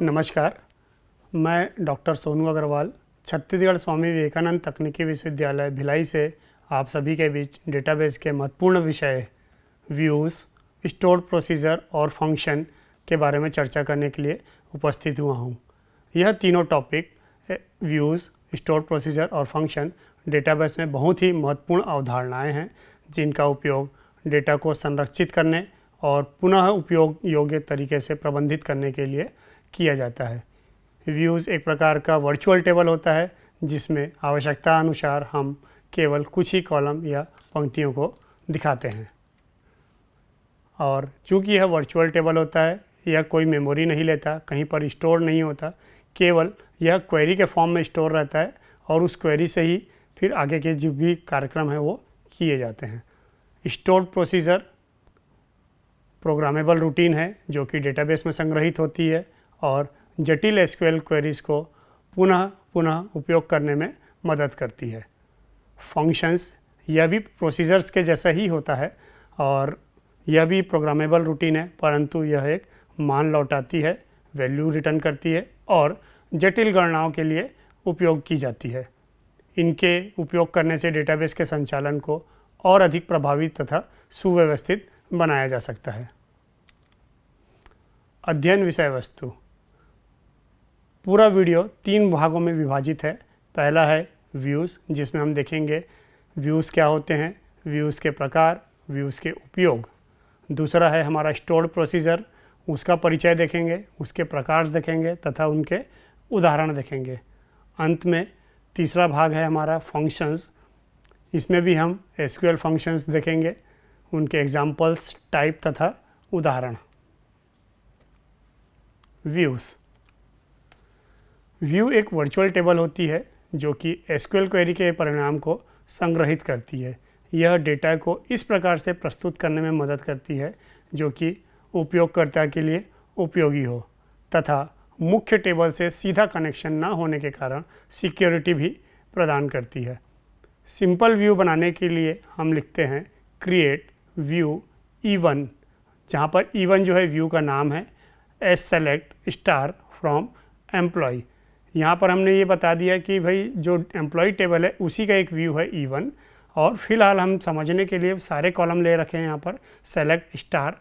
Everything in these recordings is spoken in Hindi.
नमस्कार, मैं डॉक्टर सोनू अग्रवाल छत्तीसगढ़ स्वामी विवेकानंद तकनीकी विश्वविद्यालय भिलाई से आप सभी के बीच डेटाबेस के महत्वपूर्ण विषय व्यूज़, स्टोर्ड प्रोसीजर और फंक्शन के बारे में चर्चा करने के लिए उपस्थित हुआ हूँ। यह तीनों टॉपिक व्यूज़, स्टोर्ड प्रोसीजर और फंक्शन डेटाबेस में बहुत ही महत्वपूर्ण अवधारणाएं हैं जिनका उपयोग डेटा को संरक्षित करने और पुनः उपयोग योग्य तरीके से प्रबंधित करने के लिए किया जाता है। व्यूज़ एक प्रकार का वर्चुअल टेबल होता है जिसमें आवश्यकता अनुसार हम केवल कुछ ही कॉलम या पंक्तियों को दिखाते हैं। और चूंकि यह वर्चुअल टेबल होता है, यह कोई मेमोरी नहीं लेता, कहीं पर स्टोर नहीं होता, केवल यह क्वेरी के फॉर्म में स्टोर रहता है और उस क्वेरी से ही फिर आगे के जो भी कार्यक्रम है वो किए जाते हैं। स्टोर्ड प्रोसीजर प्रोग्रामेबल रूटीन है जो कि डेटाबेस में संग्रहित होती है और जटिल एसक्यूएल क्वेरीज को पुनः उपयोग करने में मदद करती है। फंक्शंस यह भी प्रोसीजर्स के जैसा ही होता है और यह भी प्रोग्रामेबल रूटीन है, परंतु यह एक मान लौटाती है, वैल्यू रिटर्न करती है और जटिल गणनाओं के लिए उपयोग की जाती है। इनके उपयोग करने से डेटाबेस के संचालन को और अधिक प्रभावी तथा सुव्यवस्थित बनाया जा सकता है। अध्ययन विषय वस्तु। पूरा वीडियो 3 भागों में विभाजित है। पहला है व्यूज़, जिसमें हम देखेंगे व्यूज़ क्या होते हैं, व्यूज़ के प्रकार, व्यूज़ के उपयोग। दूसरा है हमारा स्टोर्ड प्रोसीजर, उसका परिचय देखेंगे, उसके प्रकार देखेंगे तथा उनके उदाहरण देखेंगे। अंत में तीसरा भाग है हमारा फंक्शंस, इसमें भी हम एसक्यूएल फंक्शंस देखेंगे, उनके एग्जाम्पल्स, टाइप तथा उदाहरण। व्यूज़। व्यू एक वर्चुअल टेबल होती है जो कि एसक्यूएल क्वेरी के परिणाम को संग्रहित करती है। यह डेटा को इस प्रकार से प्रस्तुत करने में मदद करती है जो कि उपयोगकर्ता के लिए उपयोगी हो तथा मुख्य टेबल से सीधा कनेक्शन न होने के कारण सिक्योरिटी भी प्रदान करती है। सिंपल व्यू बनाने के लिए हम लिखते हैं क्रिएट व्यू E1, जहाँ पर E1 जो है व्यू का नाम है, S select star from employ. यहाँ पर हमने ये बता दिया कि भाई जो एम्प्लॉय टेबल है उसी का एक व्यू है E1 और फिलहाल हम समझने के लिए सारे कॉलम ले रखे हैं यहाँ पर सेलेक्ट स्टार।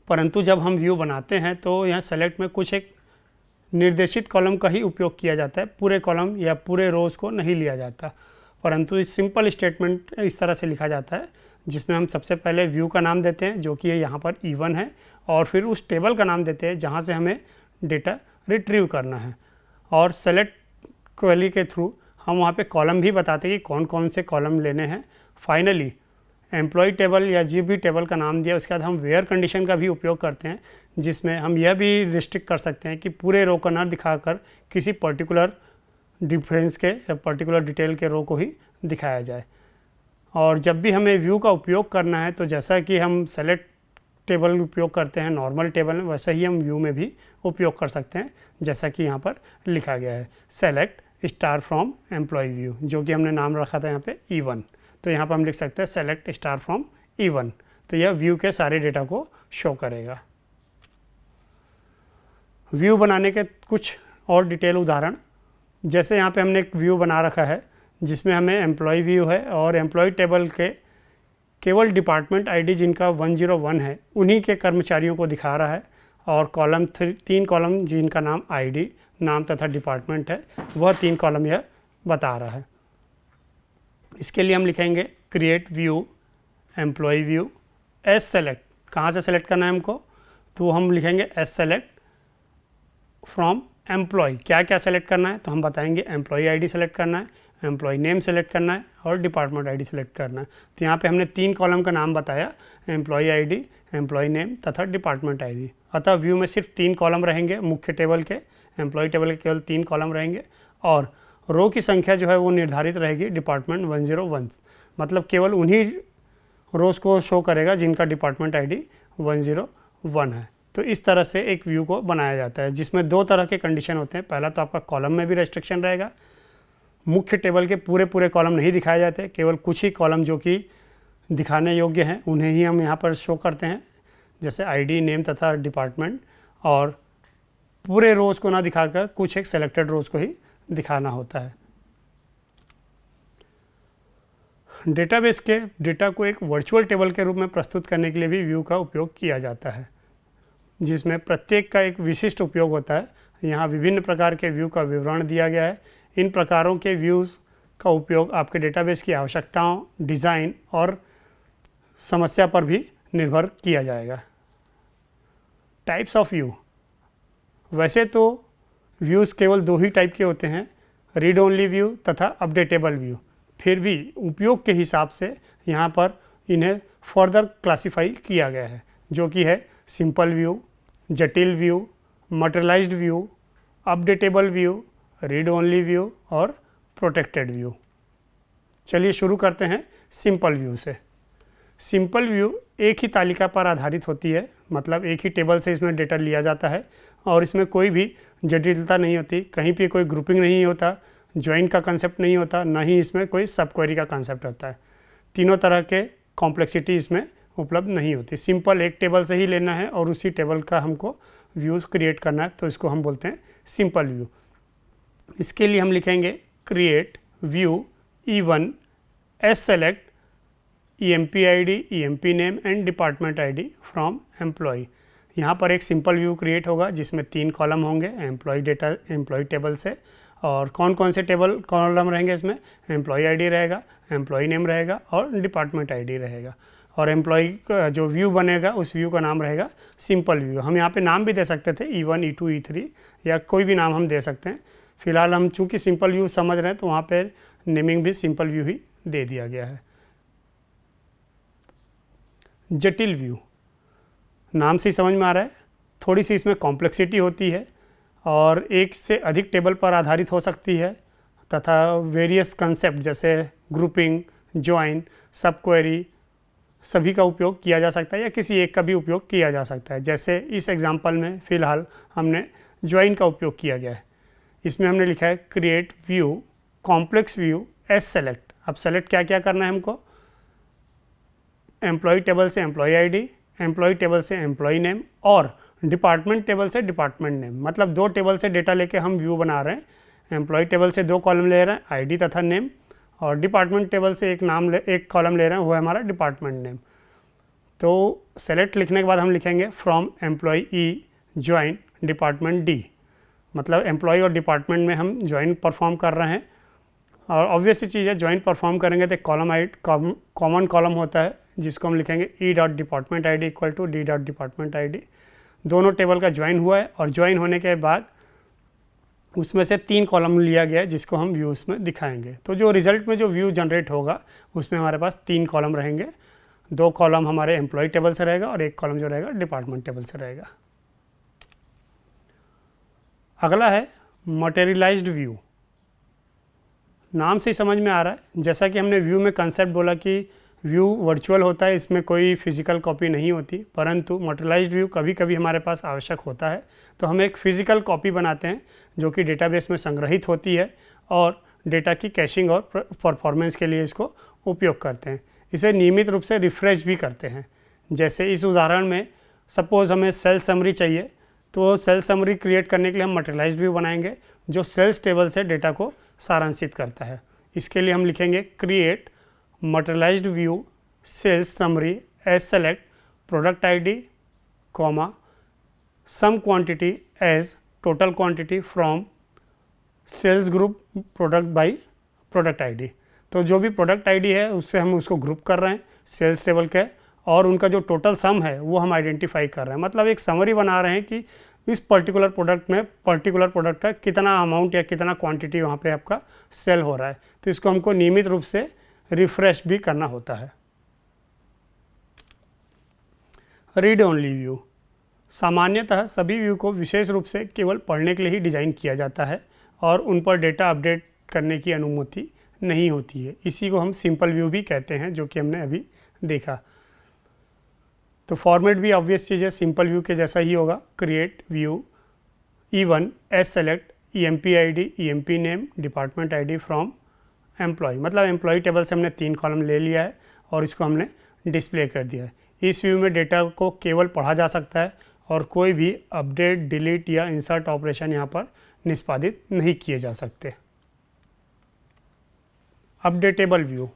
परंतु जब हम व्यू बनाते हैं तो यहाँ सेलेक्ट में कुछ एक निर्देशित कॉलम का ही उपयोग किया जाता है, पूरे कॉलम या पूरे रोज़ को नहीं लिया जाता। परंतु इस सिंपल स्टेटमेंट इस तरह से लिखा जाता है जिसमें हम सबसे पहले व्यू का नाम देते हैं जो कि यहाँ पर E1 है और फिर उस टेबल का नाम देते हैं जहाँ से हमें डेटा रिट्रीव करना है और सेलेक्ट क्वेरी के थ्रू हम वहाँ पे कॉलम भी बताते हैं कि कौन कौन से कॉलम लेने हैं। फाइनली एम्प्लॉय टेबल या जो भी टेबल का नाम दिया उसके बाद हम वेयर कंडीशन का भी उपयोग करते हैं जिसमें हम यह भी रिस्ट्रिक्ट कर सकते हैं कि पूरे रो को न दिखाकर किसी पर्टिकुलर डिफरेंस के या पर्टिकुलर डिटेल के रो को ही दिखाया जाए। और जब भी हमें व्यू का उपयोग करना है तो जैसा कि हम सेलेक्ट टेबल उपयोग करते हैं नॉर्मल टेबल में, वैसा ही हम व्यू में भी उपयोग कर सकते हैं जैसा कि यहाँ पर लिखा गया है select star from employ view, जो कि हमने नाम रखा था यहाँ पे E1। तो यहाँ पर हम लिख सकते हैं सेलेक्ट स्टार फ्रॉम E1। तो यह व्यू के सारे डेटा को शो करेगा। व्यू बनाने के कुछ और डिटेल उदाहरण, जैसे यहाँ पे हमने एक व्यू बना रखा है जिसमें हमें एम्प्लॉय व्यू है और एम्प्लॉय टेबल के केवल डिपार्टमेंट आईडी जिनका 101 है उन्हीं के कर्मचारियों को दिखा रहा है और कॉलम 3 कॉलम जिनका नाम आईडी, नाम तथा डिपार्टमेंट है, वह 3 कॉलम यह बता रहा है। इसके लिए हम लिखेंगे create view employee view as select. कहाँ से सेलेक्ट करना है हमको, तो हम लिखेंगे एस सेलेक्ट फ्रॉम एम्प्लॉय। क्या क्या सेलेक्ट करना है तो हम बताएंगे एम्प्लॉय आईडी सेलेक्ट करना है, एम्प्लॉय नेम सेलेक्ट करना है और डिपार्टमेंट आईडी सेलेक्ट करना है। तो यहाँ पे हमने 3 कॉलम का नाम बताया, एम्प्लॉय आईडी, एम्प्लॉय नेम तथा डिपार्टमेंट आईडी। अतः व्यू में सिर्फ 3 कॉलम रहेंगे, मुख्य टेबल के एम्प्लॉय टेबल के केवल 3 कॉलम रहेंगे और रो की संख्या जो है वो निर्धारित रहेगी डिपार्टमेंट 101, मतलब केवल उन्हीं रोज़ को शो करेगा जिनका डिपार्टमेंट आईडी 101 है। तो इस तरह से एक व्यू को बनाया जाता है जिसमें 2 तरह के कंडीशन होते हैं। पहला तो आपका कॉलम में भी रेस्ट्रिक्शन रहेगा, मुख्य टेबल के पूरे कॉलम नहीं दिखाए जाते, केवल कुछ ही कॉलम जो कि दिखाने योग्य हैं उन्हें ही हम यहाँ पर शो करते हैं, जैसे आईडी, नेम तथा डिपार्टमेंट। और पूरे रोज़ को ना दिखाकर कुछ एक सेलेक्टेड रोज़ को ही दिखाना होता है। डेटाबेस के डेटा को एक वर्चुअल टेबल के रूप में प्रस्तुत करने के लिए भी व्यू का उपयोग किया जाता है, जिसमें प्रत्येक का एक विशिष्ट उपयोग होता है। यहाँ विभिन्न प्रकार के व्यू का विवरण दिया गया है। इन प्रकारों के व्यूज़ का उपयोग आपके डेटाबेस की आवश्यकताओं, डिज़ाइन और समस्या पर भी निर्भर किया जाएगा। Types of view. वैसे तो व्यूज़ केवल 2 ही टाइप के होते हैं, रीड ओनली व्यू तथा अपडेटेबल व्यू। फिर भी उपयोग के हिसाब से यहाँ पर इन्हें फर्दर क्लासिफाई किया गया है, जो कि है सिंपल व्यू, जटिल view, materialized view, updatable view, read only view और प्रोटेक्टेड व्यू। चलिए शुरू करते हैं सिंपल व्यू से। सिंपल व्यू एक ही तालिका पर आधारित होती है, मतलब एक ही टेबल से इसमें डेटा लिया जाता है और इसमें कोई भी जटिलता नहीं होती, कहीं पे कोई ग्रुपिंग नहीं होता, ज्वाइन का कंसेप्ट नहीं होता, ना ही इसमें कोई सब क्वेरी का कंसेप्ट होता है। तीनों तरह के कॉम्प्लेक्सिटी इसमें उपलब्ध नहीं होती। सिंपल एक टेबल से ही लेना है और उसी टेबल का हमको व्यूज़ क्रिएट करना है, तो इसको हम बोलते हैं सिंपल व्यू। इसके लिए हम लिखेंगे create view E1 S select EMP ID, EMP name and department ID from employ. यहाँ पर एक सिंपल व्यू क्रिएट होगा जिसमें 3 कॉलम होंगे एम्प्लॉय डेटा, एम्प्लॉय टेबल से। और कौन कौन से टेबल कॉलम रहेंगे इसमें? एम्प्लॉय ID रहेगा, एम्प्लॉय नेम रहेगा और डिपार्टमेंट ID रहेगा। और एम्प्लॉय का जो व्यू बनेगा उस व्यू का नाम रहेगा सिंपल व्यू। हम यहाँ पे नाम भी दे सकते थे E1, E2, E3 या कोई भी नाम हम दे सकते हैं। फिलहाल हम चूँकि सिंपल व्यू समझ रहे हैं तो वहाँ पे नेमिंग भी सिंपल व्यू ही दे दिया गया है। जटिल व्यू, नाम से ही समझ में आ रहा है, थोड़ी सी इसमें कॉम्प्लेक्सिटी होती है और एक से अधिक टेबल पर आधारित हो सकती है तथा वेरियस कंसेप्ट जैसे ग्रुपिंग, ज्वाइन, सब क्वेरी सभी का उपयोग किया जा सकता है या किसी एक का भी उपयोग किया जा सकता है। जैसे इस एग्जांपल में फ़िलहाल हमने ज्वाइन का उपयोग किया गया है। इसमें हमने लिखा है create view complex view as select. अब सेलेक्ट क्या क्या करना है हमको? एम्प्लॉय टेबल से एम्प्लॉय ID, एम्प्लॉय टेबल से एम्प्लॉय नेम और डिपार्टमेंट टेबल से डिपार्टमेंट नेम। मतलब 2 टेबल से डेटा लेके हम व्यू बना रहे हैं। एम्प्लॉय टेबल से 2 कॉलम ले रहे हैं ID तथा नेम, और डिपार्टमेंट टेबल से एक कॉलम ले रहे हैं, वो है हमारा डिपार्टमेंट नेम। तो सेलेक्ट लिखने के बाद हम लिखेंगे from employ E join department D। मतलब एम्प्लॉय और डिपार्टमेंट में हम ज्वाइन परफॉर्म कर रहे हैं और ऑब्वियस चीज़ है, ज्वाइन परफॉर्म करेंगे तो कॉमन कॉलम होता है जिसको हम लिखेंगे E.department.id इक्वल टू D.department.id। दोनों टेबल का ज्वाइन हुआ है और ज्वाइन होने के बाद उसमें से 3 कॉलम लिया गया है जिसको हम व्यूज़ में दिखाएंगे। तो जो रिज़ल्ट में जो व्यू जनरेट होगा उसमें हमारे पास 3 कॉलम रहेंगे। 2 कॉलम हमारे एम्प्लॉय टेबल से रहेगा और 1 कॉलम जो रहेगा डिपार्टमेंट टेबल से रहेगा। अगला है मटेरियलाइज्ड व्यू। नाम से ही समझ में आ रहा है, जैसा कि हमने व्यू में कंसेप्ट बोला कि व्यू वर्चुअल होता है, इसमें कोई फिजिकल कॉपी नहीं होती, परंतु मटेरियलाइज्ड व्यू कभी कभी हमारे पास आवश्यक होता है तो हम एक फ़िज़िकल कॉपी बनाते हैं जो कि डेटाबेस में संग्रहित होती है और डेटा की कैशिंग और परफॉर्मेंस के लिए इसको उपयोग करते हैं। इसे नियमित रूप से रिफ़्रेश भी करते हैं। जैसे इस उदाहरण में सपोज़ हमें सेल्स समरी चाहिए, तो सेल्स समरी क्रिएट करने के लिए हम मटेरियलाइज्ड व्यू बनाएंगे जो सेल्स टेबल से डेटा को सारांशित करता है। इसके लिए हम लिखेंगे create materialized view sales summary as select product ID, sum quantity as total quantity from sales group product by product ID। तो जो भी प्रोडक्ट ID है उससे हम उसको ग्रुप कर रहे हैं सेल्स टेबल के, और उनका जो टोटल सम है वो हम आइडेंटिफाई कर रहे हैं। मतलब एक समरी बना रहे हैं कि इस पर्टिकुलर प्रोडक्ट में पर्टिकुलर प्रोडक्ट का कितना अमाउंट या कितना क्वांटिटी वहाँ पे आपका सेल हो रहा है। तो इसको हमको नियमित रूप से रिफ़्रेश भी करना होता है। रीड ओनली व्यू, सामान्यतः सभी व्यू को विशेष रूप से केवल पढ़ने के लिए ही डिज़ाइन किया जाता है और उन पर डेटा अपडेट करने की अनुमति नहीं होती है। इसी को हम सिंपल व्यू भी कहते हैं, जो कि हमने अभी देखा। तो फॉर्मेट भी ऑब्वियस चीज़ है, सिंपल व्यू के जैसा ही होगा। Create view E1 S select EMP ID, EMP name, department ID from employee. मतलब एम्प्लॉय टेबल से हमने 3 कॉलम ले लिया है और इसको हमने डिस्प्ले कर दिया है। इस व्यू में डेटा को केवल पढ़ा जा सकता है और कोई भी अपडेट, डिलीट या इंसर्ट ऑपरेशन यहाँ पर निष्पादित नहीं किए जा सकते। अपडेटेबल व्यू,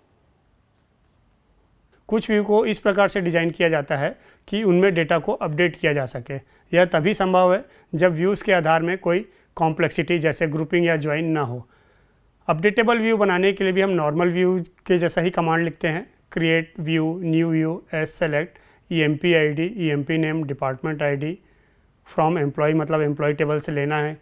कुछ व्यू को इस प्रकार से डिज़ाइन किया जाता है कि उनमें डेटा को अपडेट किया जा सके। यह तभी संभव है जब व्यूज़ के आधार में कोई कॉम्प्लेक्सिटी जैसे ग्रुपिंग या ज्वाइन ना हो। अपडेटेबल व्यू बनाने के लिए भी हम नॉर्मल व्यू के जैसा ही कमांड लिखते हैं, create view, new view, as select, EMP ID, EMP name, department ID from employee, मतलब एम्प्लॉय टेबल से लेना है,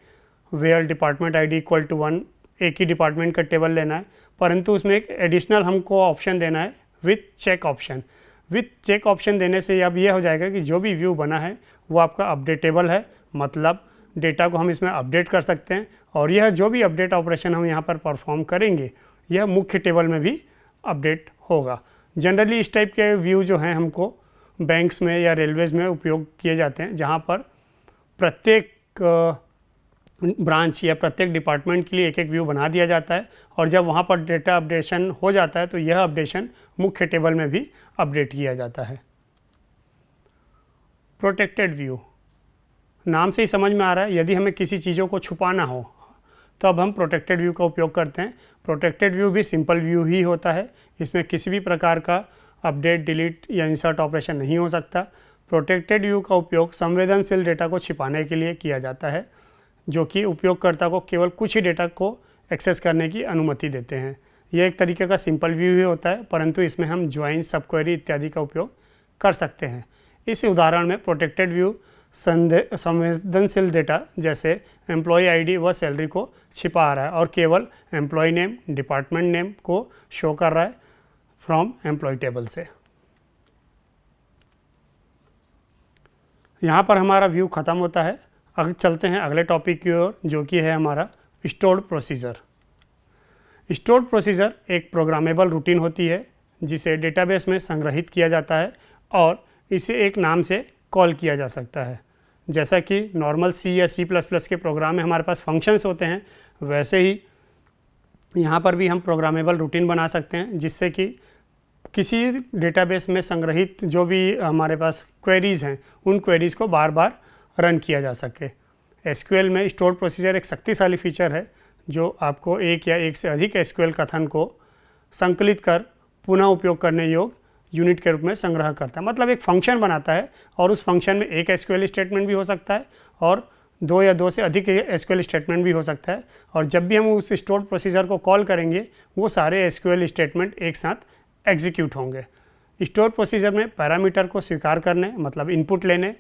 where department ID equal to 1, एक ही डिपार्टमेंट का टेबल लेना है, परंतु उसमें एक एडिशनल हमको ऑप्शन देना है with check option. With check option देने से अब यह हो जाएगा कि जो भी व्यू बना है वो आपका अपडेटेबल है, मतलब डेटा को हम इसमें अपडेट कर सकते हैं और यह जो भी अपडेट ऑपरेशन हम यहाँ पर परफॉर्म करेंगे यह मुख्य टेबल में भी अपडेट होगा। जनरली इस टाइप के व्यू जो हैं हमको बैंक्स में या रेलवेज़ में उपयोग किए जाते हैं, जहाँ पर प्रत्येक ब्रांच या प्रत्येक डिपार्टमेंट के लिए एक एक व्यू बना दिया जाता है और जब वहाँ पर डेटा अपडेशन हो जाता है तो यह अपडेशन मुख्य टेबल में भी अपडेट किया जाता है। प्रोटेक्टेड व्यू, नाम से ही समझ में आ रहा है, यदि हमें किसी चीज़ों को छुपाना हो तो अब हम प्रोटेक्टेड व्यू का उपयोग करते हैं। प्रोटेक्टेड व्यू भी सिंपल व्यू ही होता है, इसमें किसी भी प्रकार का अपडेट, डिलीट या इंसर्ट ऑपरेशन नहीं हो सकता। प्रोटेक्टेड व्यू का उपयोग संवेदनशील डेटा को छिपाने के लिए किया जाता है, जो कि उपयोगकर्ता को केवल कुछ ही डेटा को एक्सेस करने की अनुमति देते हैं। यह एक तरीके का सिंपल व्यू ही होता है, परंतु इसमें हम ज्वाइन, सब क्वेरी इत्यादि का उपयोग कर सकते हैं। इस उदाहरण में प्रोटेक्टेड व्यू संवेदनशील डेटा जैसे एम्प्लॉय ID व सैलरी को छिपा रहा है और केवल एम्प्लॉय नेम, डिपार्टमेंट नेम को शो कर रहा है फ्रॉम एम्प्लॉय टेबल से। यहाँ पर हमारा व्यू ख़त्म होता है। अब चलते हैं अगले टॉपिक की ओर, जो कि है हमारा स्टोर्ड प्रोसीजर। स्टोर्ड प्रोसीजर एक प्रोग्रामेबल रूटीन होती है जिसे डेटाबेस में संग्रहित किया जाता है और इसे एक नाम से कॉल किया जा सकता है। जैसा कि नॉर्मल C या C++ के प्रोग्राम में हमारे पास फंक्शंस होते हैं, वैसे ही यहाँ पर भी हम प्रोग्रामेबल रूटीन बना सकते हैं जिससे कि किसी डेटाबेस में संग्रहित जो भी हमारे पास क्वेरीज़ हैं उन क्वेरीज़ को बार बार रन किया जा सके। SQL में स्टोर्ड प्रोसीजर एक शक्तिशाली फीचर है जो आपको एक या एक से अधिक SQL कथन को संकलित कर पुनः उपयोग करने योग्य यूनिट के रूप में संग्रह करता है। मतलब एक फंक्शन बनाता है और उस फंक्शन में एक SQL स्टेटमेंट भी हो सकता है और दो या दो से अधिक SQL स्टेटमेंट भी हो सकता है, और जब भी हम उस स्टोर्ड प्रोसीजर को कॉल करेंगे वो सारे SQL स्टेटमेंट एक साथ एग्जीक्यूट होंगे। स्टोर प्रोसीजर में पैरामीटर को स्वीकार करने, मतलब इनपुट लेने,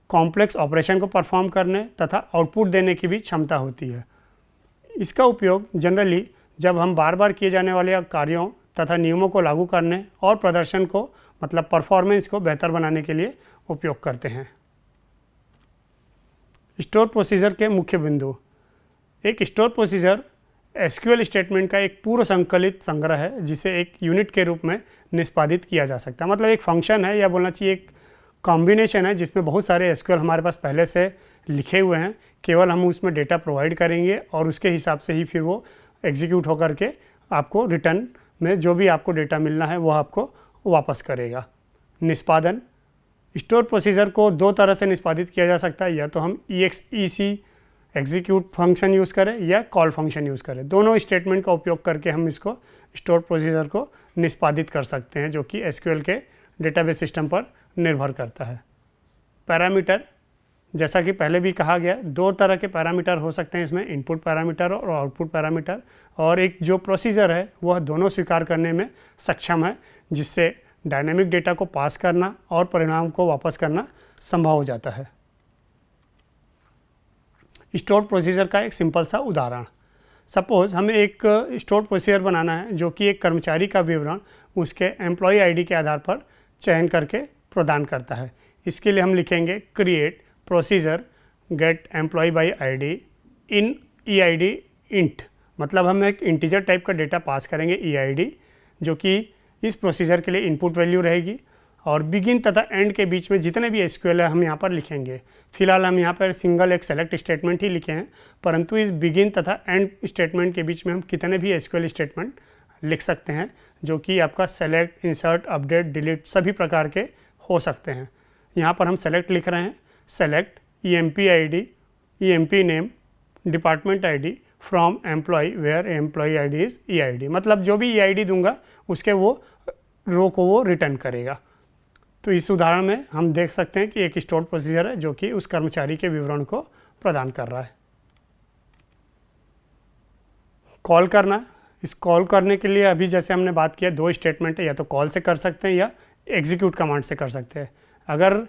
कॉम्प्लेक्स ऑपरेशन को परफॉर्म करने तथा आउटपुट देने की भी क्षमता होती है। इसका उपयोग जनरली जब हम बार बार किए जाने वाले कार्यों तथा नियमों को लागू करने और प्रदर्शन को, मतलब परफॉर्मेंस को बेहतर बनाने के लिए उपयोग करते हैं। स्टोर प्रोसीजर के मुख्य बिंदु। एक स्टोर प्रोसीजर SQL स्टेटमेंट का एक पूर्व संकलित संग्रह है जिसे एक यूनिट के रूप में निष्पादित किया जा सकता है। मतलब एक फंक्शन है या बोलना चाहिए एक कॉम्बिनेशन है जिसमें बहुत सारे SQL हमारे पास पहले से लिखे हुए हैं, केवल हम उसमें डेटा प्रोवाइड करेंगे और उसके हिसाब से ही फिर वो एग्जीक्यूट होकर के आपको रिटर्न में जो भी आपको डेटा मिलना है वो आपको वापस करेगा। निष्पादन। स्टोर प्रोसीजर को दो तरह से निष्पादित किया जा सकता है, या तो हम EXEC एग्जीक्यूट फंक्शन यूज़ करें या कॉल फंक्शन यूज़ करें। दोनों स्टेटमेंट का उपयोग करके हम इसको स्टोर प्रोसीजर को निष्पादित कर सकते हैं, जो कि SQL के डेटाबेस सिस्टम पर निर्भर करता है। पैरामीटर, जैसा कि पहले भी कहा गया, दो तरह के पैरामीटर हो सकते हैं इसमें, इनपुट पैरामीटर और आउटपुट पैरामीटर, और एक जो प्रोसीजर है वह दोनों स्वीकार करने में सक्षम है, जिससे डायनेमिक डेटा को पास करना और परिणाम को वापस करना संभव हो जाता है। स्टोर प्रोसीजर का एक सिंपल सा उदाहरण, सपोज़ हमें एक स्टोर प्रोसीजर बनाना है जो कि एक कर्मचारी का विवरण उसके एम्प्लॉय ID के आधार पर चयन करके प्रदान करता है। इसके लिए हम लिखेंगे create procedure get employee by ID in EID int, मतलब हम एक इंटीजर टाइप का डेटा पास करेंगे EID, जो कि इस प्रोसीजर के लिए इनपुट वैल्यू रहेगी, और बिगिन तथा एंड के बीच में जितने भी SQL है हम यहाँ पर लिखेंगे। फिलहाल हम यहाँ पर सिंगल एक सेलेक्ट स्टेटमेंट ही लिखे हैं, परंतु इस बिगिन तथा एंड स्टेटमेंट के बीच में हम कितने भी SQL स्टेटमेंट लिख सकते हैं, जो कि आपका सेलेक्ट, इंसर्ट, अपडेट, डिलीट सभी प्रकार के हो सकते हैं। यहाँ पर हम सेलेक्ट लिख रहे हैं, select EMP ID, EMP name, department ID from employee where employee ID is EID, मतलब जो भी EID दूंगा उसके वो रो को वो रिटर्न करेगा। तो इस उदाहरण में हम देख सकते हैं कि एक स्टोर प्रोसीजर है जो कि उस कर्मचारी के विवरण को प्रदान कर रहा है। कॉल करना, इस कॉल करने के लिए अभी जैसे हमने बात किया 2 स्टेटमेंट है, या तो कॉल से कर सकते हैं या एग्जीक्यूट कमांड से कर सकते हैं। अगर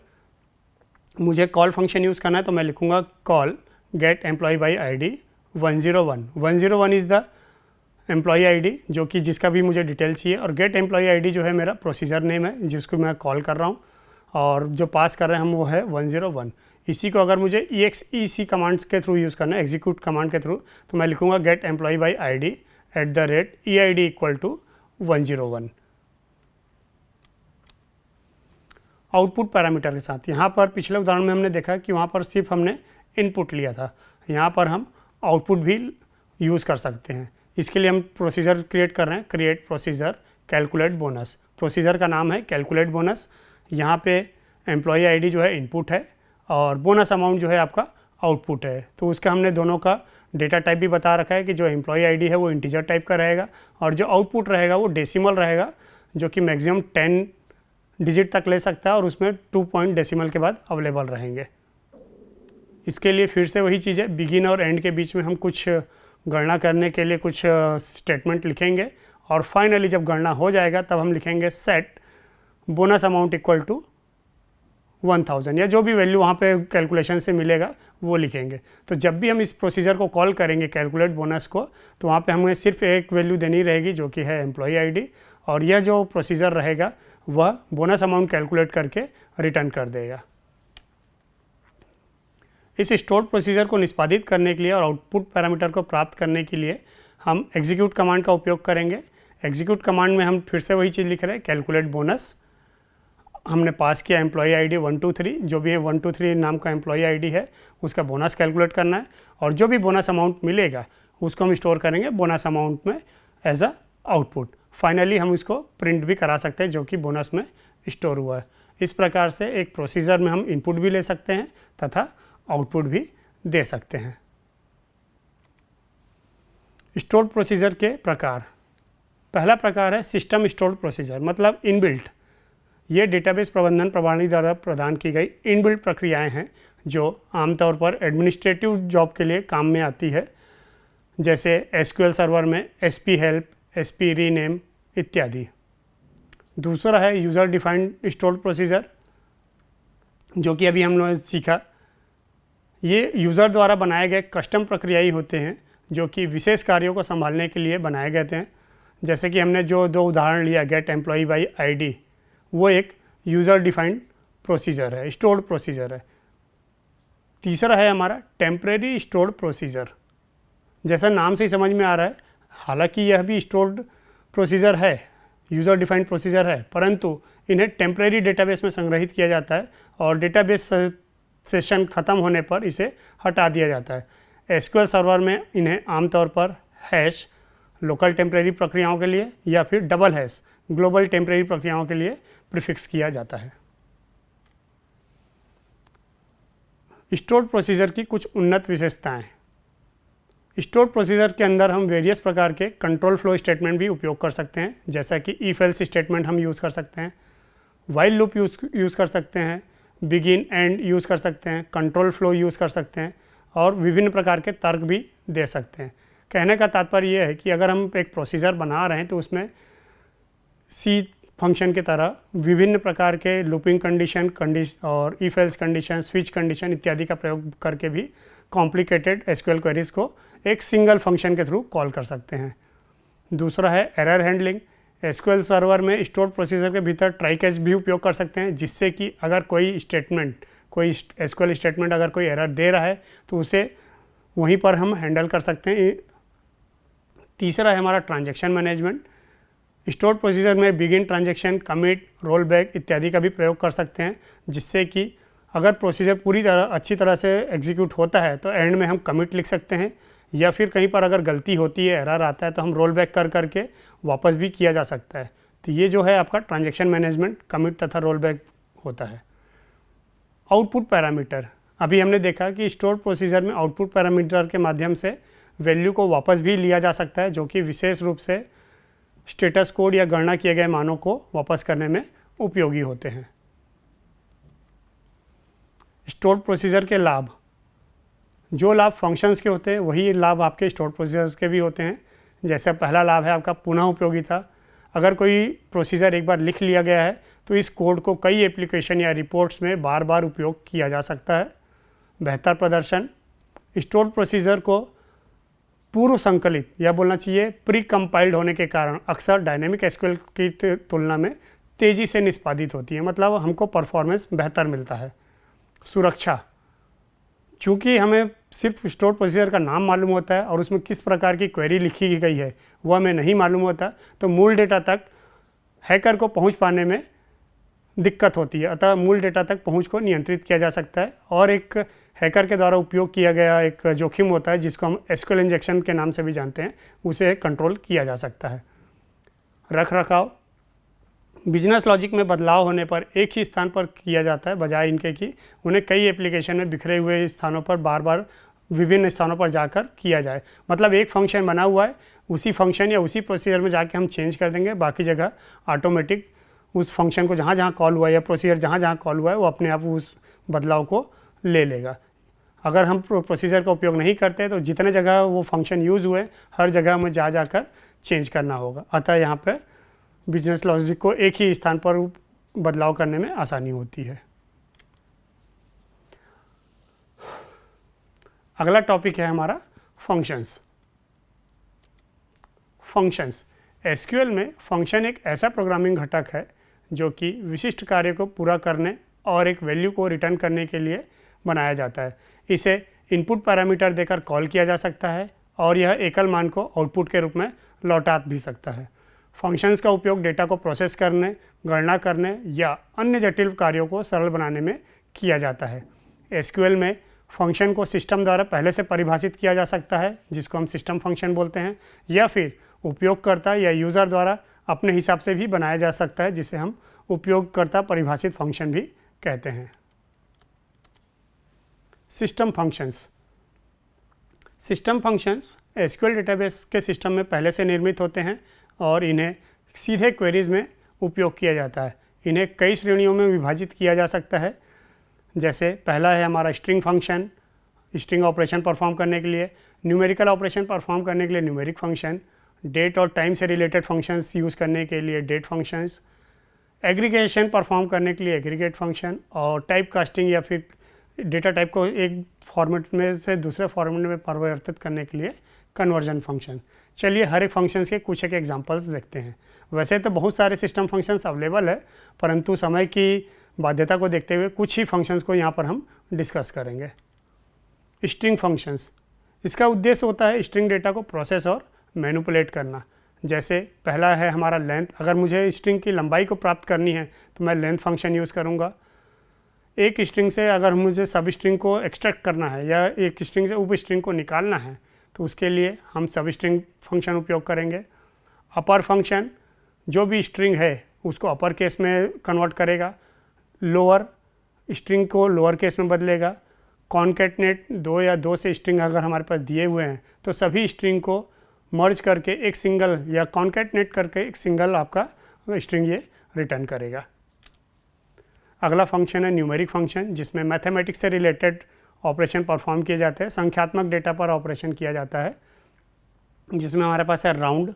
मुझे कॉल फंक्शन यूज़ करना है तो मैं लिखूँगा call get employee by ID 101। 101 is the employee ID जो कि जिसका भी मुझे डिटेल चाहिए, और गेट एम्प्लॉय ID जो है मेरा प्रोसीजर नेम है जिसको मैं कॉल कर रहा हूँ, और जो पास कर रहे हैं हम वो है 101। इसी को अगर मुझे EXEC कमांड्स के थ्रू यूज़ करना है, एग्जीक्यूट कमांड के थ्रू, तो मैं लिखूँगा get employee by ID @EID equal to 101। Output parameter के साथ, यहाँ पर पिछले उदाहरण में हमने देखा कि वहाँ पर सिर्फ हमने इनपुट लिया था, यहाँ पर हम आउटपुट भी यूज़ कर सकते हैं। इसके लिए हम प्रोसीजर क्रिएट कर रहे हैं, create procedure calculate bonus. Procedure का नाम है कैलकुलेट बोनस। यहाँ पे एम्प्लॉय ID जो है इनपुट है और बोनस अमाउंट जो है आपका आउटपुट है। तो उसका हमने दोनों का डेटा टाइप भी बता रखा है कि जो एम्प्लॉय ID है वो इंटीजर टाइप का रहेगा और जो आउटपुट रहेगा वो डेसिमल रहेगा, जो कि मैक्सिमम 10 डिजिट तक ले सकता है और उसमें 2 पॉइंट डेसिमल के बाद अवेलेबल रहेंगे। इसके लिए फिर से वही चीज़ है, बिगिन और एंड के बीच में हम कुछ गणना करने के लिए कुछ स्टेटमेंट लिखेंगे और फाइनली जब गणना हो जाएगा तब हम लिखेंगे set bonus amount equal to 1000, या जो भी वैल्यू वहाँ पे कैलकुलेशन से मिलेगा वो लिखेंगे। तो जब भी हम इस प्रोसीजर को कॉल करेंगे कैलकुलेट बोनस को, तो वहाँ पे हमें सिर्फ एक वैल्यू देनी रहेगी जो कि है एम्प्लॉय ID, और यह जो प्रोसीजर रहेगा वह बोनस अमाउंट कैलकुलेट करके रिटर्न कर देगा। इस स्टोर प्रोसीजर को निष्पादित करने के लिए और आउटपुट पैरामीटर को प्राप्त करने के लिए हम एग्जीक्यूट कमांड का उपयोग करेंगे। एग्जीक्यूट कमांड में हम फिर से वही चीज़ लिख रहे हैं, कैलकुलेट बोनस। हमने पास किया एम्प्लॉय ID 123, जो भी है 123 नाम का एम्प्लॉय ID है उसका बोनस कैलकुलेट करना है, और जो भी बोनस अमाउंट मिलेगा उसको हम स्टोर करेंगे बोनस अमाउंट में एज अ आउटपुट। फाइनली हम इसको प्रिंट भी करा सकते हैं जो कि बोनस में स्टोर हुआ है। इस प्रकार से एक प्रोसीजर में हम इनपुट भी ले सकते हैं तथा आउटपुट भी दे सकते हैं। स्टोर्ड प्रोसीजर के प्रकार, पहला प्रकार है सिस्टम स्टोर्ड प्रोसीजर, मतलब इनबिल्ट। ये डेटाबेस प्रबंधन प्रणाली द्वारा प्रदान की गई इनबिल्ट प्रक्रियाएं हैं जो आमतौर पर एडमिनिस्ट्रेटिव जॉब के लिए काम में आती है, जैसे SQL सर्वर में SP हेल्प, SP रीनेम इत्यादि। दूसरा है यूज़र डिफाइंड स्टोर्ड प्रोसीजर, जो कि अभी हम लोगों ने सीखा। ये यूज़र द्वारा बनाए गए कस्टम प्रक्रियाएं होते हैं जो कि विशेष कार्यों को संभालने के लिए बनाए गए थे। जैसे कि हमने जो 2 उदाहरण लिया, गेट एम्प्लॉय बाई ID, वो एक यूज़र डिफाइंड प्रोसीजर है, स्टोर्ड प्रोसीजर है। तीसरा है हमारा टेम्परेरी स्टोर्ड प्रोसीजर। जैसा नाम से ही समझ में आ रहा है, हालांकि यह भी स्टोर्ड प्रोसीजर है, यूज़र डिफाइंड प्रोसीजर है, परंतु इन्हें टेम्परेरी डेटाबेस में संग्रहित किया जाता है और डेटाबेस सेशन ख़त्म होने पर इसे हटा दिया जाता है। SQL सर्वर में इन्हें आमतौर पर हैश लोकल टेम्परेरी प्रक्रियाओं के लिए या फिर डबल हैश ग्लोबल टेम्परेरी प्रक्रियाओं के लिए प्रीफिक्स किया जाता है। स्टोर्ड प्रोसीजर की कुछ उन्नत विशेषताएं। स्टोर्ड प्रोसीजर के अंदर हम वेरियस प्रकार के कंट्रोल फ्लो स्टेटमेंट भी उपयोग कर सकते हैं, जैसा कि इफ एल्स स्टेटमेंट हम यूज़ कर सकते हैं, वाइल लूप यूज़ कर सकते हैं, बिगिन एंड यूज़ कर सकते हैं, कंट्रोल फ्लो यूज़ कर सकते हैं और विभिन्न प्रकार के तर्क भी दे सकते हैं। कहने का तात्पर्य यह है कि अगर हम एक प्रोसीजर बना रहे हैं तो उसमें सी फंक्शन की तरह विभिन्न प्रकार के लूपिंग कंडीशन और if else condition, switch condition इत्यादि का प्रयोग करके भी कॉम्प्लिकेटेड SQL क्वेरीज को एक सिंगल फंक्शन के थ्रू कॉल कर सकते हैं। दूसरा है एरर हैंडलिंग। SQL सर्वर में स्टोर्ड प्रोसीजर के भीतर ट्राई कैच भी उपयोग कर सकते हैं, जिससे कि अगर कोई SQL स्टेटमेंट अगर कोई एरर दे रहा है तो उसे वहीं पर हम हैंडल कर सकते हैं। तीसरा है हमारा ट्रांजैक्शन मैनेजमेंट। स्टोर्ड प्रोसीजर में begin transaction, commit, roll back इत्यादि का भी प्रयोग कर सकते हैं, जिससे कि अगर प्रोसीजर पूरी तरह अच्छी तरह से एग्जीक्यूट होता है तो एंड में हम कमिट लिख सकते हैं, या फिर कहीं पर अगर गलती होती है, एरर आता है, तो हम रोल बैक कर करके वापस भी किया जा सकता है। तो ये जो है आपका ट्रांजैक्शन मैनेजमेंट, कमिट तथा रोल बैक होता है। आउटपुट पैरामीटर, अभी हमने देखा कि स्टोर प्रोसीजर में आउटपुट पैरामीटर के माध्यम से वैल्यू को वापस भी लिया जा सकता है, जो कि विशेष रूप से स्टेटस कोड या गणना किए गए मानों को वापस करने में उपयोगी होते हैं। स्टोर प्रोसीजर के लाभ, जो लाभ फंक्शंस के होते हैं वही लाभ आपके स्टोर प्रोसीजर्स के भी होते हैं। जैसे पहला लाभ है आपका पुनः उपयोगिता। अगर कोई प्रोसीजर एक बार लिख लिया गया है तो इस कोड को कई एप्लीकेशन या रिपोर्ट्स में बार बार उपयोग किया जा सकता है। बेहतर प्रदर्शन, स्टोर प्रोसीजर को पूर्व संकलित या बोलना चाहिए प्री कंपाइल्ड होने के कारण अक्सर डायनेमिक एसक्यूएल की तुलना में तेज़ी से निष्पादित होती है, मतलब हमको परफॉर्मेंस बेहतर मिलता है। सुरक्षा, चूँकि हमें सिर्फ स्टोर प्रोसीजर का नाम मालूम होता है और उसमें किस प्रकार की क्वेरी लिखी गई है वह हमें नहीं मालूम होता, तो मूल डेटा तक हैकर को पहुंच पाने में दिक्कत होती है। अतः मूल डेटा तक पहुंच को नियंत्रित किया जा सकता है और एक हैकर के द्वारा उपयोग किया गया एक जोखिम होता है जिसको हम एसक्यूएल इंजेक्शन के नाम से भी जानते हैं, उसे कंट्रोल किया जा सकता है। रख रखाव, बिजनेस लॉजिक में बदलाव होने पर एक ही स्थान पर किया जाता है, बजाय इनके कि उन्हें कई एप्लीकेशन में बिखरे हुए स्थानों पर बार बार विभिन्न स्थानों पर जाकर किया जाए। मतलब एक फंक्शन बना हुआ है, उसी फंक्शन या उसी प्रोसीजर में जाके हम चेंज कर देंगे, बाकी जगह ऑटोमेटिक उस फंक्शन को जहाँ जहाँ कॉल हुआ है या प्रोसीजर जहाँ जहाँ कॉल हुआ है वो अपने आप उस बदलाव को ले लेगा। अगर हम प्रोसीजर का उपयोग नहीं करते तो जितने जगह वो फंक्शन यूज़ हुए हर जगह हमें जा जाकर चेंज करना होगा। अतः यहाँ पर बिजनेस लॉजिक को एक ही स्थान पर बदलाव करने में आसानी होती है। अगला टॉपिक है हमारा फंक्शंस। फंक्शंस, एसक्यूएल में फंक्शन एक ऐसा प्रोग्रामिंग घटक है जो कि विशिष्ट कार्य को पूरा करने और एक वैल्यू को रिटर्न करने के लिए बनाया जाता है। इसे इनपुट पैरामीटर देकर कॉल किया जा सकता है और यह एकल मान को आउटपुट के रूप में लौटा भी सकता है। फंक्शंस का उपयोग डेटा को प्रोसेस करने, गणना करने या अन्य जटिल कार्यों को सरल बनाने में किया जाता है। एसक्यूएल में फंक्शन को सिस्टम द्वारा पहले से परिभाषित किया जा सकता है, जिसको हम सिस्टम फंक्शन बोलते हैं, या फिर उपयोगकर्ता या यूज़र द्वारा अपने हिसाब से भी बनाया जा सकता है, जिसे हम उपयोगकर्ता परिभाषित फंक्शन भी कहते हैं। System functions, system functions SQL database के सिस्टम में पहले से निर्मित होते हैं और इन्हें सीधे क्वेरीज में उपयोग किया जाता है। इन्हें कई श्रेणियों में विभाजित किया जा सकता है। जैसे पहला है हमारा string function, string operation perform करने के लिए, न्यूमेरिकल ऑपरेशन परफॉर्म करने के लिए न्यूमेरिक फंक्शन, डेट और टाइम से रिलेटेड फंक्शंस यूज़ करने के लिए डेट फंक्शंस, एग्रीगेशन परफॉर्म करने के लिए एग्रीगेट फंक्शन, और टाइप कास्टिंग या फिर डेटा टाइप को एक फॉर्मेट में से दूसरे फॉर्मेट में परिवर्तित करने के लिए कन्वर्जन फंक्शन। चलिए हर एक फंक्शंस के कुछ एक एग्जांपल्स देखते हैं। वैसे तो बहुत सारे सिस्टम फंक्शंस अवेलेबल है, परंतु समय की बाध्यता को देखते हुए कुछ ही फंक्शंस को यहाँ पर हम डिस्कस करेंगे। स्ट्रिंग फंक्शंस, इसका उद्देश्य होता है स्ट्रिंग डेटा को प्रोसेस और मैनिपुलेट करना। जैसे पहला है हमारा लेंथ, अगर मुझे स्ट्रिंग की लंबाई को प्राप्त करनी है तो मैं लेंथ फंक्शन यूज़ करूँगा। एक स्ट्रिंग से अगर मुझे सब स्ट्रिंग को एक्सट्रैक्ट करना है या एक स्ट्रिंग से उप स्ट्रिंग को निकालना है तो उसके लिए हम सब स्ट्रिंग फंक्शन उपयोग करेंगे। अपर फंक्शन जो भी स्ट्रिंग है उसको अपर केस में कन्वर्ट करेगा, लोअर स्ट्रिंग को लोअर केस में बदलेगा। कॉन्कैटनेट, दो या दो से स्ट्रिंग अगर हमारे पास दिए हुए हैं तो सभी स्ट्रिंग को मर्ज करके एक सिंगल या कॉन्कैटनेट करके एक सिंगल आपका स्ट्रिंग ये रिटर्न करेगा। अगला फंक्शन है न्यूमेरिक फंक्शन, जिसमें मैथमेटिक्स से रिलेटेड ऑपरेशन परफॉर्म किए जाते हैं। संख्यात्मक डेटा पर ऑपरेशन किया जाता है, जिसमें हमारे पास है राउंड,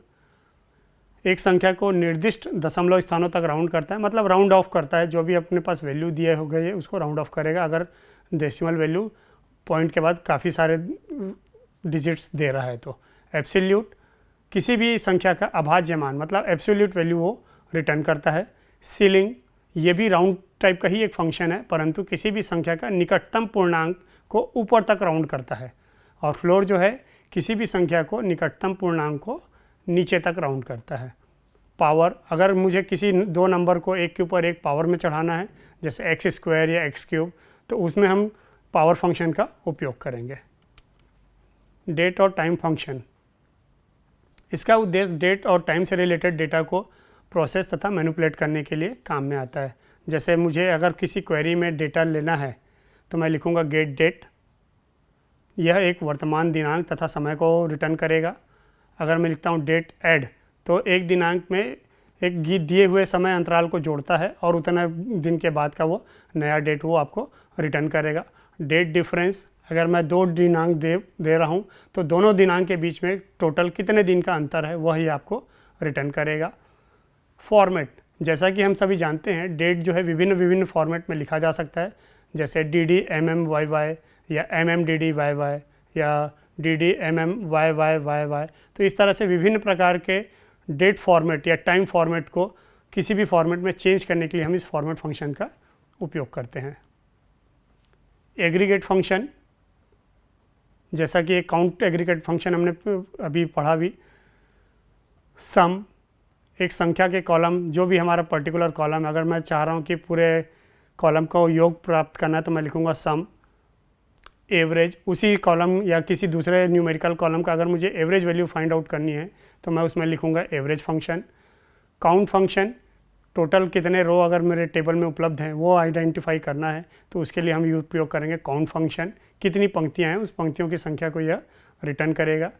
एक संख्या को निर्दिष्ट दशमलव स्थानों तक राउंड करता है, मतलब राउंड ऑफ करता है। जो भी अपने पास वैल्यू दिए हो गए उसको राउंड ऑफ करेगा अगर डेसिमल वैल्यू पॉइंट के बाद काफ़ी सारे डिजिट्स दे रहा है तो। एब्सोल्यूट, किसी भी संख्या का अभाज्य मान मतलब एब्सोल्यूट वैल्यू वो रिटर्न करता है। सीलिंग, ये भी राउंड टाइप का ही एक फंक्शन है, परंतु किसी भी संख्या का निकटतम पूर्णांक को ऊपर तक राउंड करता है। और फ्लोर जो है किसी भी संख्या को निकटतम पूर्णांक को नीचे तक राउंड करता है। पावर, अगर मुझे किसी दो नंबर को एक के ऊपर एक पावर में चढ़ाना है, जैसे एक्स स्क्वायर या एक्स क्यूब, तो उसमें हम पावर फंक्शन का उपयोग करेंगे। डेट और टाइम फंक्शन, इसका उद्देश्य डेट और टाइम से रिलेटेड डेटा को प्रोसेस तथा मैनिपुलेट करने के लिए काम में आता है। जैसे मुझे अगर किसी क्वेरी में डेटा लेना है तो मैं लिखूँगा गेट डेट, यह एक वर्तमान दिनांक तथा समय को रिटर्न करेगा। अगर मैं लिखता हूँ डेट ऐड तो एक दिनांक में एक दिए हुए समय अंतराल को जोड़ता है और उतना दिन के बाद का वो नया डेट वो आपको रिटर्न करेगा। डेट डिफरेंस, अगर मैं 2 दिनांक दे रहा हूँ तो दोनों दिनांक के बीच में टोटल कितने दिन का अंतर है वही आपको रिटर्न करेगा। फॉर्मेट, जैसा कि हम सभी जानते हैं डेट जो है विभिन्न फॉर्मेट में लिखा जा सकता है, जैसे DDMMYY या MMDDYY या DDMMYYYY। तो इस तरह से विभिन्न प्रकार के डेट फॉर्मेट या टाइम फॉर्मेट को किसी भी फॉर्मेट में चेंज करने के लिए हम इस फॉर्मेट फंक्शन का उपयोग करते हैं। एग्रीगेट फंक्शन, जैसा कि एक काउंट एग्रीगेट फंक्शन हमने अभी पढ़ा भी। सम, एक संख्या के कॉलम, जो भी हमारा पर्टिकुलर कॉलम है, अगर मैं चाह रहा हूँ कि पूरे कॉलम को योग प्राप्त करना है तो मैं लिखूँगा सम। एवरेज, उसी कॉलम या किसी दूसरे न्यूमेरिकल कॉलम का अगर मुझे एवरेज वैल्यू फाइंड आउट करनी है तो मैं उसमें लिखूँगा average function. Count function, total कितने रो अगर मेरे टेबल में उपलब्ध हैं वो आइडेंटिफाई करना है तो उसके लिए हम उपयोग करेंगे काउंट फंक्शन। कितनी पंक्तियाँ हैं उस पंक्तियों की संख्या को यह रिटर्न करेगा।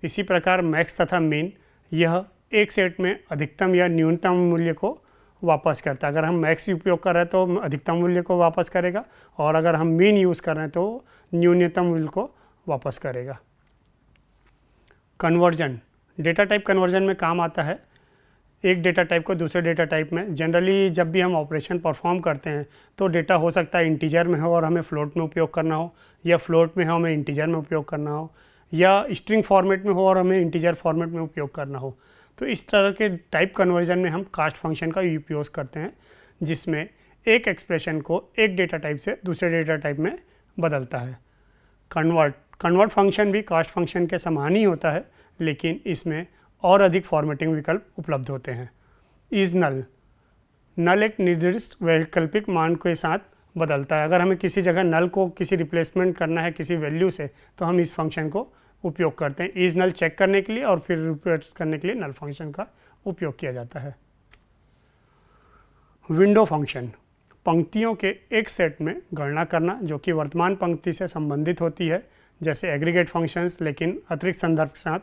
इसी प्रकार मैक्स तथा मीन, यह एक सेट में अधिकतम या न्यूनतम मूल्य को वापस करता है। अगर हम मैक्स उपयोग कर रहे हैं तो अधिकतम मूल्य को वापस करेगा और अगर हम मीन यूज़ कर रहे हैं तो न्यूनतम मूल्य को वापस करेगा। कन्वर्जन, डेटा टाइप कन्वर्जन में काम आता है। एक डेटा टाइप को दूसरे डेटा टाइप में, जनरली जब भी हम ऑपरेशन परफॉर्म करते हैं तो डेटा हो सकता है इंटीजर में हो और हमें फ्लोट में उपयोग करना हो, या फ्लोट में हो हमें इंटीजर में उपयोग करना हो, या स्ट्रिंग फॉर्मेट में हो और हमें इंटीजर फॉर्मेट में उपयोग करना हो। तो इस तरह के टाइप कन्वर्जन में हम कास्ट फंक्शन का उपयोग करते हैं, जिसमें एक एक्सप्रेशन को एक डेटा टाइप से दूसरे डेटा टाइप में बदलता है। कन्वर्ट फंक्शन भी कास्ट फंक्शन के समान ही होता है, लेकिन इसमें और अधिक फॉर्मेटिंग विकल्प उपलब्ध होते हैं। इज नल, नल एक निर्दिष्ट वैकल्पिक मान के साथ बदलता है। अगर हमें किसी जगह नल को किसी रिप्लेसमेंट करना है किसी वैल्यू से तो हम इस फंक्शन को उपयोग करते हैं। इज नल चेक करने के लिए और फिर रिप्लेस करने के लिए नल फंक्शन का उपयोग किया जाता है। विंडो फंक्शन, पंक्तियों के एक सेट में गणना करना जो कि वर्तमान पंक्ति से संबंधित होती है, जैसे एग्रीगेट फंक्शंस लेकिन अतिरिक्त संदर्भ के साथ,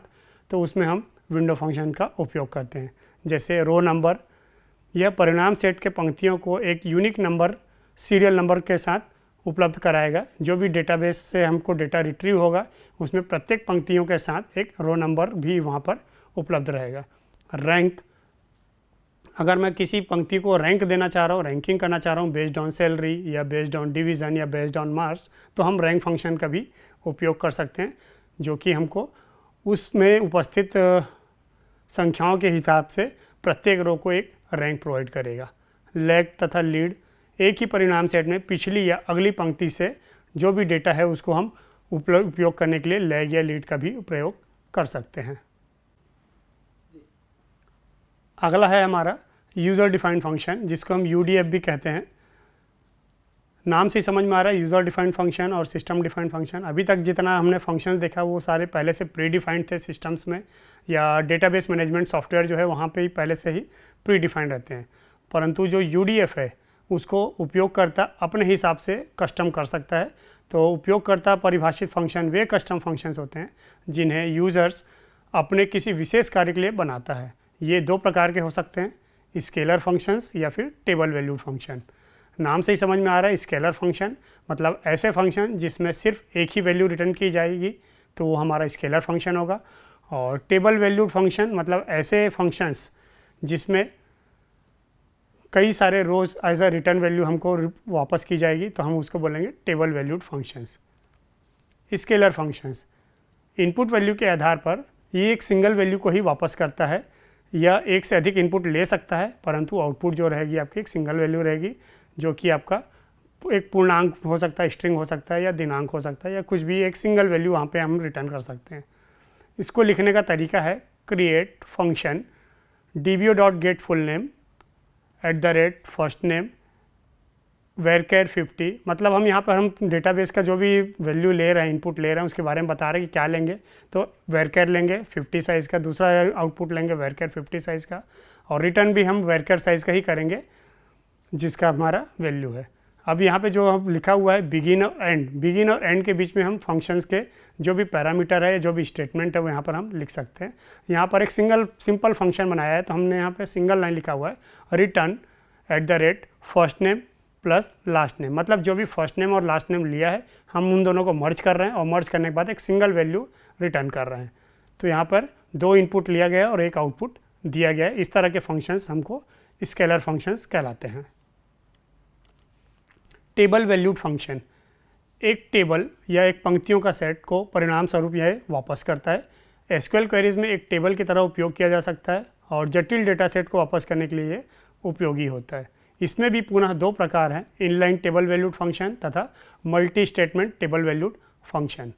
तो उसमें हम विंडो फंक्शन का उपयोग करते हैं। जैसे रो नंबर, यह परिणाम सेट के पंक्तियों को एक यूनिक नंबर सीरियल नंबर के साथ उपलब्ध कराएगा। जो भी डेटाबेस से हमको डेटा रिट्रीव होगा उसमें प्रत्येक पंक्तियों के साथ एक रो नंबर भी वहाँ पर उपलब्ध रहेगा। रैंक, अगर मैं किसी पंक्ति को रैंक देना चाह रहा हूँ, रैंकिंग करना चाह रहा हूँ बेस्ड ऑन सैलरी या बेस्ड ऑन डिवीज़न या बेस्ड ऑन मार्क्स, तो हम रैंक फंक्शन का भी उपयोग कर सकते हैं, जो कि हमको उसमें उपस्थित संख्याओं के हिसाब से प्रत्येक रो को एक रैंक प्रोवाइड करेगा। लैग तथा लीड, एक ही परिणाम सेट में पिछली या अगली पंक्ति से जो भी डेटा है उसको हम उपयोग करने के लिए लैग या लीड का भी प्रयोग कर सकते हैं। अगला है हमारा यूज़र डिफाइंड फंक्शन, जिसको हम UDF भी कहते हैं। नाम से समझ में आ रहा है यूज़र डिफाइंड फंक्शन और सिस्टम डिफाइंड फंक्शन। अभी तक जितना हमने फंक्शन देखा वो सारे पहले से प्री डिफाइंड थे सिस्टम्स में, या डेटाबेस मैनेजमेंट सॉफ्टवेयर जो है वहाँ पे ही पहले से ही प्री डिफाइंड रहते हैं। परंतु जो UDF है उसको उपयोगकर्ता अपने हिसाब से कस्टम कर सकता है। तो उपयोगकर्ता परिभाषित फंक्शन वे कस्टम फंक्शंस होते हैं जिन्हें यूज़र्स अपने किसी विशेष कार्य के लिए बनाता है। ये 2 प्रकार के हो सकते हैं, स्केलर फंक्शंस या फिर टेबल वैल्यूड फंक्शन। नाम से ही समझ में आ रहा है स्केलर फंक्शन मतलब ऐसे फंक्शन जिसमें सिर्फ एक ही वैल्यू रिटर्न की जाएगी तो वो हमारा स्केलर फंक्शन होगा। और टेबल वैल्यूड फंक्शन मतलब ऐसे फंक्शंस जिसमें कई सारे रोज़ एज अ रिटर्न वैल्यू हमको वापस की जाएगी तो हम उसको बोलेंगे table valued functions. Scalar functions input value के आधार पर ये एक सिंगल वैल्यू को ही वापस करता है या एक से अधिक इनपुट ले सकता है, परंतु आउटपुट जो रहेगी आपकी एक सिंगल वैल्यू रहेगी, जो कि आपका एक पूर्णांक हो सकता है, स्ट्रिंग हो सकता है या दिनांक हो सकता है, या कुछ भी एक सिंगल वैल्यू वहाँ पे हम रिटर्न कर सकते हैं। इसको लिखने का तरीका है create function dbo.get full name @ first name varchar 50। मतलब हम यहाँ पर हम डेटाबेस का जो भी वैल्यू ले रहे हैं, इनपुट ले रहे हैं, उसके बारे में बता रहे हैं कि क्या लेंगे। तो varchar लेंगे 50 साइज़ का, दूसरा आउटपुट लेंगे varchar 50 साइज़ का, और रिटर्न भी हम varchar साइज़ का ही करेंगे। जिसका हमारा वैल्यू है। अब यहाँ पे जो हम लिखा हुआ है बिगिन और एंड, बिगिन और एंड के बीच में हम फंक्शंस के जो भी पैरामीटर है, जो भी स्टेटमेंट है वो यहाँ पर हम लिख सकते हैं। यहाँ पर एक सिंपल फंक्शन बनाया है, तो हमने यहाँ पे सिंगल लाइन लिखा हुआ है return @ first name plus last name, मतलब जो भी फर्स्ट नेम और लास्ट नेम लिया है हम उन दोनों को मर्ज कर रहे हैं और मर्ज करने के बाद एक सिंगल वैल्यू रिटर्न कर रहे हैं। तो यहाँ पर 2 इनपुट लिया गया और एक आउटपुट दिया गया है। इस तरह के फंक्शंस हमको स्केलर फंक्शंस कहलाते हैं। टेबल वैल्यूड फंक्शन, एक टेबल या एक पंक्तियों का सेट को परिणाम स्वरूप यह वापस करता है। एसक्यूएल क्वेरीज में एक टेबल की तरह उपयोग किया जा सकता है और जटिल डेटा सेट को वापस करने के लिए ये उपयोगी होता है। इसमें भी पुनः 2 प्रकार हैं, इनलाइन टेबल वैल्यूड फंक्शन तथा multi statement table valued function.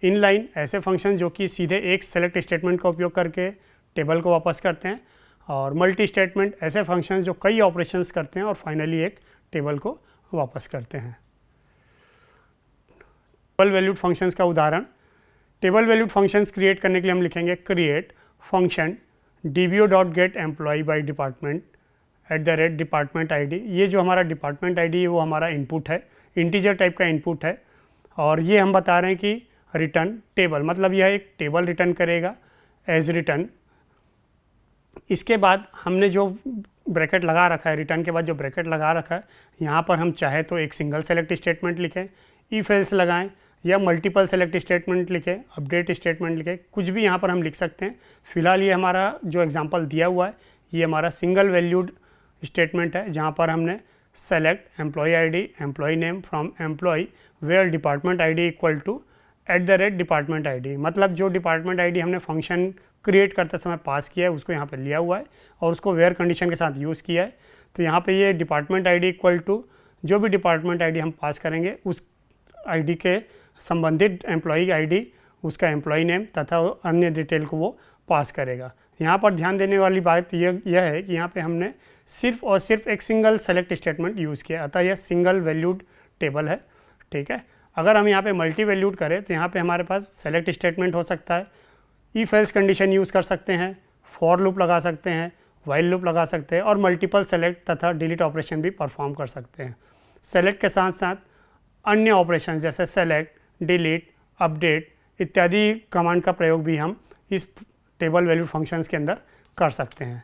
Inline ऐसे फंक्शन जो कि सीधे एक सेलेक्ट स्टेटमेंट का उपयोग करके टेबल को वापस करते हैं, और मल्टी स्टेटमेंट ऐसे फंक्शन जो कई ऑपरेशंस करते हैं और फाइनली एक टेबल को वापस करते हैं। टेबल वैल्यूड फंक्शंस का उदाहरण, टेबल वैल्यूड फंक्शंस क्रिएट करने के लिए हम लिखेंगे create function dbo.getEmployee by department @department id। ये जो हमारा डिपार्टमेंट आईडी है वो हमारा इनपुट है, इंटीजर टाइप का इनपुट है, और ये हम बता रहे हैं कि रिटर्न टेबल, मतलब यह एक टेबल रिटर्न करेगा एज रिटर्न। इसके बाद हमने जो ब्रैकेट लगा रखा है, रिटर्न के बाद जो ब्रैकेट लगा रखा है, यहाँ पर हम चाहे तो एक सिंगल सेलेक्ट स्टेटमेंट लिखें, इफ एल्स लगाएं, या मल्टीपल सेलेक्ट स्टेटमेंट लिखें, अपडेट स्टेटमेंट लिखें, कुछ भी यहाँ पर हम लिख सकते हैं। फिलहाल ये हमारा जो एग्जांपल दिया हुआ है ये हमारा सिंगल वैल्यूड स्टेटमेंट है, जहाँ पर हमने select employee ID, employee name from employee where department ID equal to @department id, मतलब जो डिपार्टमेंट आईडी हमने फंक्शन क्रिएट करते समय पास किया है उसको यहाँ पर लिया हुआ है और उसको वेयर कंडीशन के साथ यूज़ किया है। तो यहाँ पे ये डिपार्टमेंट आईडी इक्वल टू जो भी डिपार्टमेंट आईडी हम पास करेंगे उस आईडी के संबंधित एम्प्लॉई आईडी, उसका एम्प्लॉई नेम तथा अन्य डिटेल को वो पास करेगा। यहाँ पर ध्यान देने वाली बात यह है कि यहाँ पे हमने सिर्फ और सिर्फ एक सिंगल सेलेक्ट स्टेटमेंट यूज़ किया, अतः यह सिंगल वैल्यूड टेबल है। ठीक है, अगर हम यहाँ पे मल्टी वैल्यूड करें तो यहाँ पे हमारे पास सेलेक्ट स्टेटमेंट हो सकता है, इफ एल्स कंडीशन यूज़ कर सकते हैं, फॉर लूप लगा सकते हैं, वाइल लूप लगा सकते हैं और मल्टीपल सेलेक्ट तथा डिलीट ऑपरेशन भी परफॉर्म कर सकते हैं। सेलेक्ट के साथ साथ अन्य ऑपरेशन जैसे सेलेक्ट, डिलीट, अपडेट इत्यादि कमांड का प्रयोग भी हम इस टेबल वैल्यू फंक्शंस के अंदर कर सकते हैं।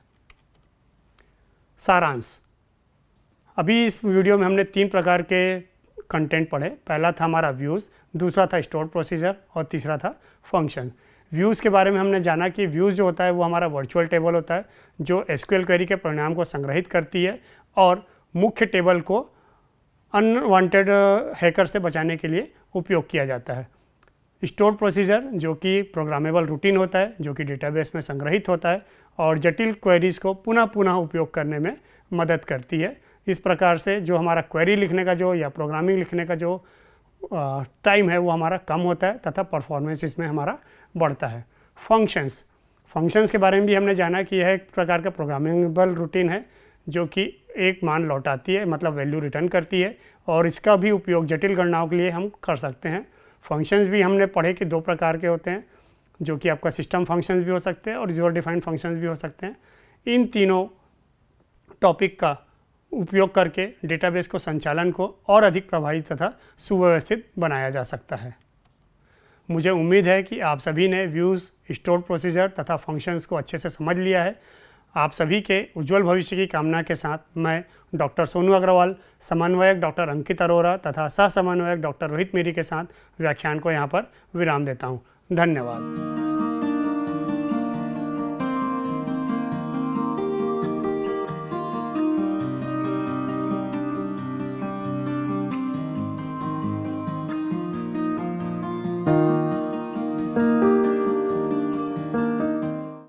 सारांश, अभी इस वीडियो में हमने 3 प्रकार के कंटेंट पढ़े। पहला था हमारा व्यूज़, दूसरा था स्टोर प्रोसीजर और तीसरा था फंक्शन। व्यूज़ के बारे में हमने जाना कि व्यूज़ जो होता है वो हमारा वर्चुअल टेबल होता है जो एसक्यूएल क्वेरी के परिणाम को संग्रहित करती है और मुख्य टेबल को अनवांटेड हैकर से बचाने के लिए उपयोग किया जाता है। स्टोर प्रोसीजर जो कि प्रोग्रामेबल रूटीन होता है जो कि डेटाबेस में संग्रहित होता है और जटिल क्वेरीज़ को पुनः पुनः उपयोग करने में मदद करती है। इस प्रकार से जो हमारा क्वेरी लिखने का जो या प्रोग्रामिंग लिखने का जो टाइम है वो हमारा कम होता है तथा परफॉर्मेंस इसमें हमारा बढ़ता है। फंक्शंस के बारे में भी हमने जाना कि यह एक प्रकार का प्रोग्रामेबल रूटीन है जो कि एक मान लौटाती है, मतलब वैल्यू रिटर्न करती है, और इसका भी उपयोग जटिल गणनाओं के लिए हम कर सकते हैं। फंक्शंस भी हमने पढ़े कि 2 प्रकार के होते हैं जो कि आपका सिस्टम फंक्शंस भी हो सकते हैं और यूजर डिफाइंड फंक्शंस भी हो सकते हैं। इन तीनों टॉपिक का उपयोग करके डेटाबेस को संचालन को और अधिक प्रभावी तथा सुव्यवस्थित बनाया जा सकता है। मुझे उम्मीद है कि आप सभी ने व्यूज़, स्टोर प्रोसीजर तथा फंक्शंस को अच्छे से समझ लिया है। आप सभी के उज्जवल भविष्य की कामना के साथ मैं डॉक्टर सोनू अग्रवाल, समन्वयक डॉक्टर अंकित अरोरा तथा सह समन्वयक डॉक्टर रोहित मेरी के साथ व्याख्यान को यहाँ पर विराम देता हूँ। धन्यवाद।